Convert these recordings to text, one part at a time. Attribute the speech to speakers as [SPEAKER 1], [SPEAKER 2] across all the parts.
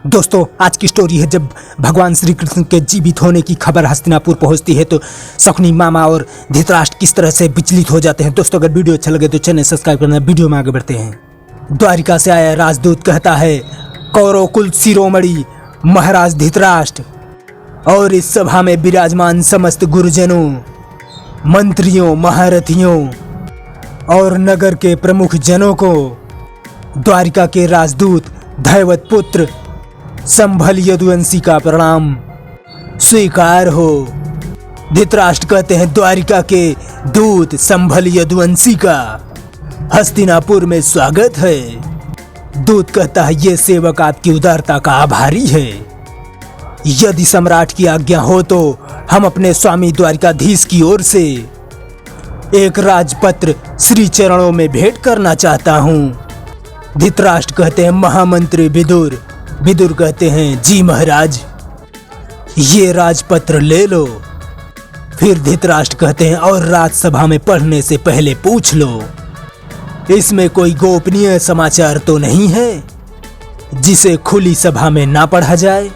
[SPEAKER 1] दोस्तों आज की स्टोरी है जब भगवान श्री कृष्ण के जीवित होने की खबर हस्तिनापुर पहुंचती है तो शकुनी मामा और धृतराष्ट्र किस तरह से विचलित हो जाते हैं। दोस्तों अगर वीडियो अच्छा लगे तो चैनल सब्सक्राइब करना। वीडियो में आगे बढ़ते हैं। द्वारिका से आया राजदूत कहता है, कौरव कुल शिरोमणि महाराज धृतराष्ट्र और इस सभा में विराजमान समस्त गुरुजनों, मंत्रियों, महारथियों और नगर के प्रमुख जनों को द्वारिका के राजदूत धैवत पुत्र संभल यदुवंशी का प्रणाम स्वीकार हो। धृतराष्ट्र कहते हैं, द्वारिका के दूत संभल यदुवंशी का हस्तिनापुर में स्वागत है। दूत कहता है, ये सेवक आपकी उदारता का आभारी है। यदि सम्राट की आज्ञा हो तो हम अपने स्वामी द्वारिकाधीश की ओर से एक राजपत्र श्री चरणों में भेंट करना चाहता हूँ। धृतराष्ट्र कहते हैं, महामंत्री विदुर। विदुर कहते हैं, जी महाराज, ये राजपत्र ले लो। फिर धृतराष्ट्र कहते हैं, और राजसभा में पढ़ने से पहले पूछ लो, इसमें कोई गोपनीय समाचार तो नहीं है जिसे खुली सभा में ना पढ़ा जाए।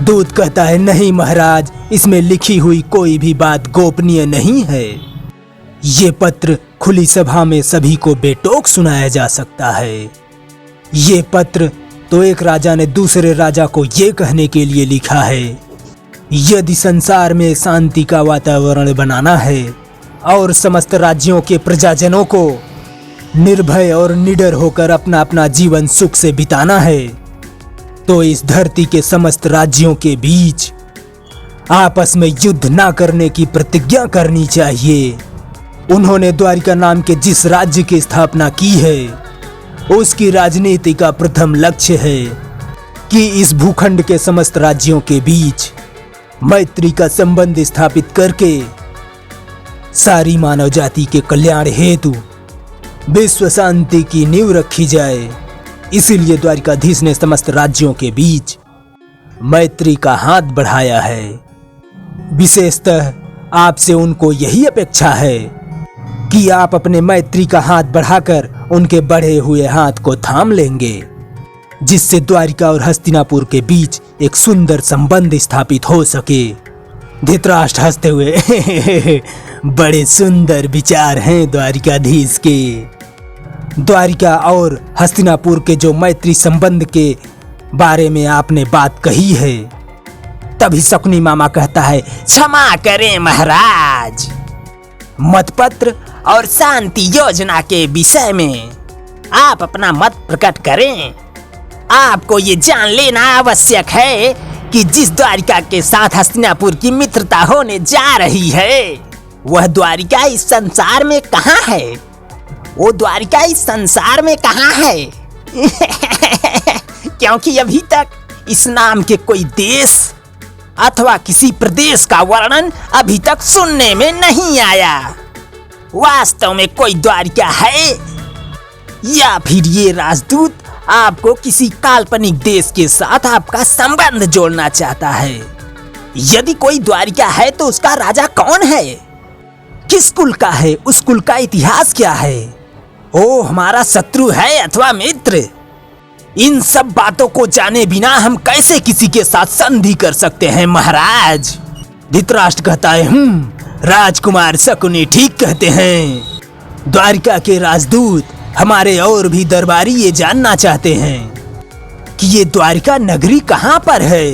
[SPEAKER 1] दूत कहता है, नहीं महाराज, इसमें लिखी हुई कोई भी बात गोपनीय नहीं है। ये पत्र खुली सभा में सभी को बेटोक सुनाया जा सकता है। ये पत्र तो एक राजा ने दूसरे राजा को ये कहने के लिए लिखा है, यदि संसार में शांति का वातावरण बनाना है और समस्त राज्यों के प्रजाजनों को निर्भय और निडर होकर अपना अपना जीवन सुख से बिताना है तो इस धरती के समस्त राज्यों के बीच आपस में युद्ध ना करने की प्रतिज्ञा करनी चाहिए। उन्होंने द्वारिका नाम के जिस राज्य की स्थापना की है उसकी राजनीति का प्रथम लक्ष्य है कि इस भूखंड के समस्त राज्यों के बीच मैत्री का संबंध स्थापित करके सारी मानव जाति के कल्याण हेतु विश्व शांति की नींव रखी जाए। इसीलिए द्वारिकाधीश ने समस्त राज्यों के बीच मैत्री का हाथ बढ़ाया है। विशेषतः आपसे उनको यही अपेक्षा है कि आप अपने मैत्री का हाथ बढ़ाकर उनके बढ़े हुए हाथ को थाम लेंगे, जिससे द्वारिका और हस्तिनापुर के बीच एक सुंदर संबंध स्थापित हो सके। धृतराष्ट्र हंसते हुए बड़े सुंदर विचार हैं द्वारिकाधीश के। द्वारिका और हस्तिनापुर के जो मैत्री संबंध के बारे में आपने बात कही है, तभी शकुनी मामा कहता है, क्षमा करें महाराज, मतपत्र और शांति योजना के विषय में आप अपना मत प्रकट करें। आपको ये जान लेना आवश्यक है कि जिस द्वारिका के साथ हस्तिनापुर की मित्रता होने जा रही है वह द्वारिका इस संसार में कहाँ है? वो द्वारिका इस संसार में कहाँ है? क्योंकि अभी तक इस नाम के कोई देश अथवा किसी प्रदेश का वर्णन अभी तक सुनने में नहीं आया। वास्तव में कोई द्वारिका है या फिर ये राजदूत आपको किसी काल्पनिक देश के साथ आपका संबंध जोड़ना चाहता है? यदि कोई द्वारिका है तो उसका राजा कौन है, किस कुल का है, उस कुल का इतिहास क्या है, वो हमारा शत्रु है अथवा मित्र? इन सब बातों को जाने बिना हम कैसे किसी के साथ संधि कर सकते हैं महाराज? धृतराष्ट्र कहता है, राजकुमार शकुनी ठीक कहते हैं। द्वारिका के राजदूत हमारे और भी दरबारी ये जानना चाहते हैं कि ये द्वारिका नगरी कहाँ पर है।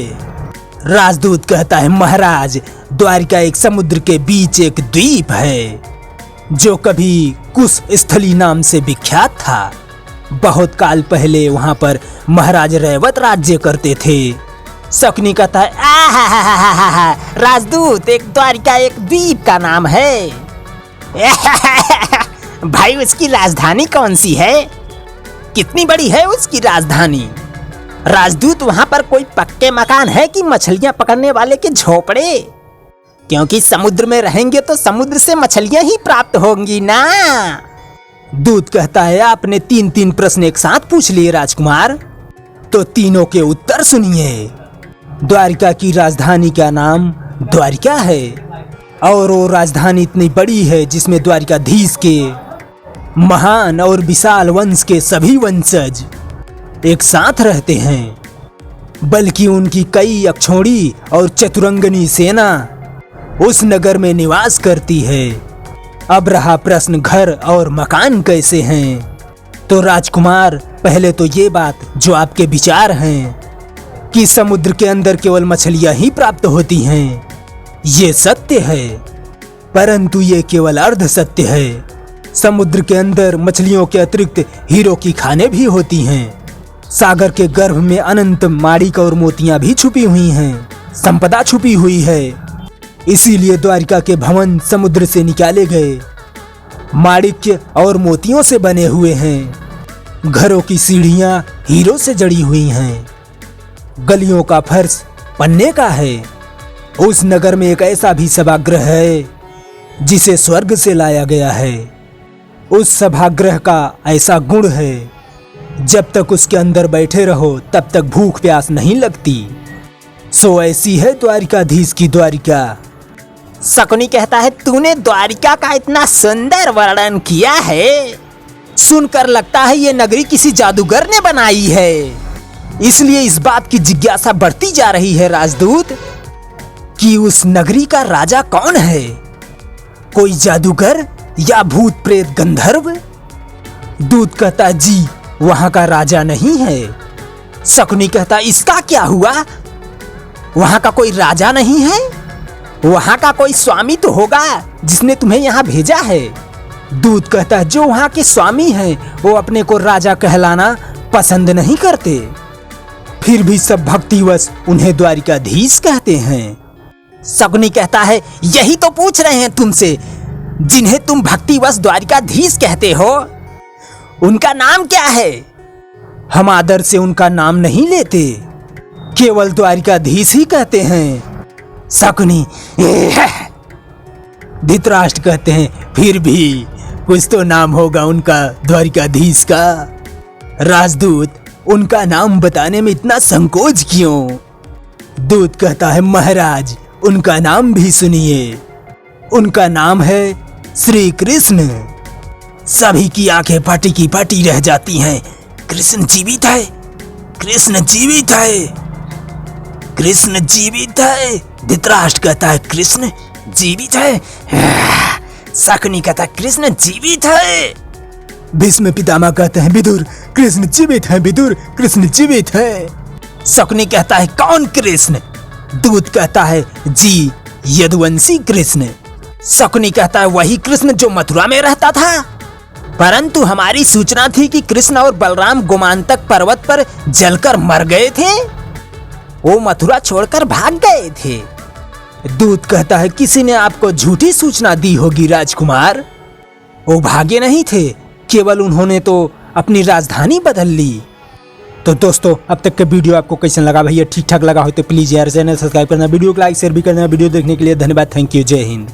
[SPEAKER 1] राजदूत कहता है, महाराज, द्वारिका एक समुद्र के बीच एक द्वीप है जो कभी कुश स्थली नाम से विख्यात था। बहुत काल पहले वहाँ पर महाराज रैवत राज्य करते थे। शकुनी कहता है, आहा, राजदूत, एक द्वारिका एक द्वीप का नाम है। भाई, उसकी राजधानी कौन सी है? कितनी बड़ी है उसकी राजधानी? राजदूत, वहाँ पर कोई पक्के मकान है कि मछलियाँ पकड़ने वाले के झोपड़े? क्योंकि समुद्र में रहेंगे तो समुद्र से मछलियाँ ही प्राप्त होंगी ना। दूत कहता है, आपने 3 प्रश्न एक साथ पूछ लिए राजकुमार, तो तीनों के उत्तर सुनिए। द्वारिका की राजधानी का नाम द्वारिका है और वो राजधानी इतनी बड़ी है जिसमें द्वारिकाधीश के महान और विशाल वंश के सभी वंशज एक साथ रहते हैं। बल्कि उनकी कई अक्षौड़ी और चतुरंगनी सेना उस नगर में निवास करती है। अब रहा प्रश्न घर और मकान कैसे हैं, तो राजकुमार पहले तो ये बात जो आपके विचार हैं कि समुद्र के अंदर केवल मछलियां ही प्राप्त होती हैं, ये सत्य है, परंतु ये केवल अर्ध सत्य है। समुद्र के अंदर मछलियों के अतिरिक्त हीरो की खानें भी होती हैं। सागर के गर्भ में अनंत माणिक और मोतियां भी छुपी हुई हैं, संपदा छुपी हुई है। इसीलिए द्वारिका के भवन समुद्र से निकाले गए माणिक्य और मोतियों से बने हुए हैं। घरों की सीढ़ियां हीरो से जड़ी हुई हैं। गलियों का फर्श पन्ने का है। उस नगर में एक ऐसा भी सभागृह है जिसे स्वर्ग से लाया गया है। उस सभागृह का ऐसा गुण है, जब तक उसके अंदर बैठे रहो तब तक भूख प्यास नहीं लगती। सो ऐसी है द्वारिकाधीश की द्वारिका।
[SPEAKER 2] शकुनी कहता है, तूने द्वारिका का इतना सुंदर वर्णन किया है,
[SPEAKER 1] सुनकर लगता है ये नगरी किसी जादूगर ने बनाई है। इसलिए इस बात की जिज्ञासा बढ़ती जा रही है राजदूत कि उस नगरी का राजा कौन है, कोई जादूगर या भूत प्रेत गंधर्व। दूत कहता, जी वहां का राजा नहीं है। शकुनी कहता, इसका क्या हुआ, वहां का कोई राजा नहीं है, वहां का कोई स्वामी तो होगा जिसने तुम्हें यहाँ भेजा है। दूत कहता है, जो वहां के स्वामी हैं वो अपने को राजा कहलाना पसंद नहीं करते, फिर भी सब भक्तिवश उन्हें द्वारिकाधीश कहते हैं।
[SPEAKER 2] शकुनी कहता है, यही तो पूछ रहे हैं तुमसे, जिन्हें तुम भक्तिवश द्वारिकाधीश कहते हो, उनका नाम क्या है?
[SPEAKER 1] हम आदर से उनका नाम नहीं लेते, केवल द्वारिकाधीश ही कहते हैं। शकुनी धृतराष्ट्र कहते हैं, फिर भी कुछ तो नाम होगा उनका द्वारिकाधीश का। राजदूत, उनका नाम बताने में इतना संकोच क्यों? दूत कहता है, महाराज उनका नाम भी सुनिए। उनका नाम है श्री कृष्ण। सभी की आंखें फटी की फटी रह जाती हैं। कृष्ण जीवित है, कृष्ण जीवित है, कृष्ण जीवित है। धृतराष्ट्र कहता है, कृष्ण जीवित है।
[SPEAKER 2] शकुनी कहता है, कृष्ण जीवित है।
[SPEAKER 1] भीष्म पितामह कहते हैं, विदुर कृष्ण जीवित है, विदुर कृष्ण जीवित है।
[SPEAKER 2] शकुनी कहता है, कौन कृष्ण?
[SPEAKER 1] दूत कहता है, जी यदुवंशी कृष्ण।
[SPEAKER 2] शकुनी कहता है, वही कृष्ण जो मथुरा में रहता था, परंतु हमारी सूचना थी कि कृष्ण और बलराम गोमांतक पर्वत पर जलकर मर गए थे, वो मथुरा छोड़कर भाग गए थे।
[SPEAKER 1] दूत कहता है, किसी ने आपको झूठी सूचना दी होगी राजकुमार, वो भागे नहीं थे, केवल उन्होंने तो अपनी राजधानी बदल ली। तो दोस्तों, अब तक का वीडियो आपको कैसा लगा भैया? ठीक ठाक लगा हो तो प्लीज यार चैनल सब्सक्राइब करना, वीडियो को लाइक शेयर भी करना। वीडियो देखने के लिए धन्यवाद, थैंक यू, जय हिंद।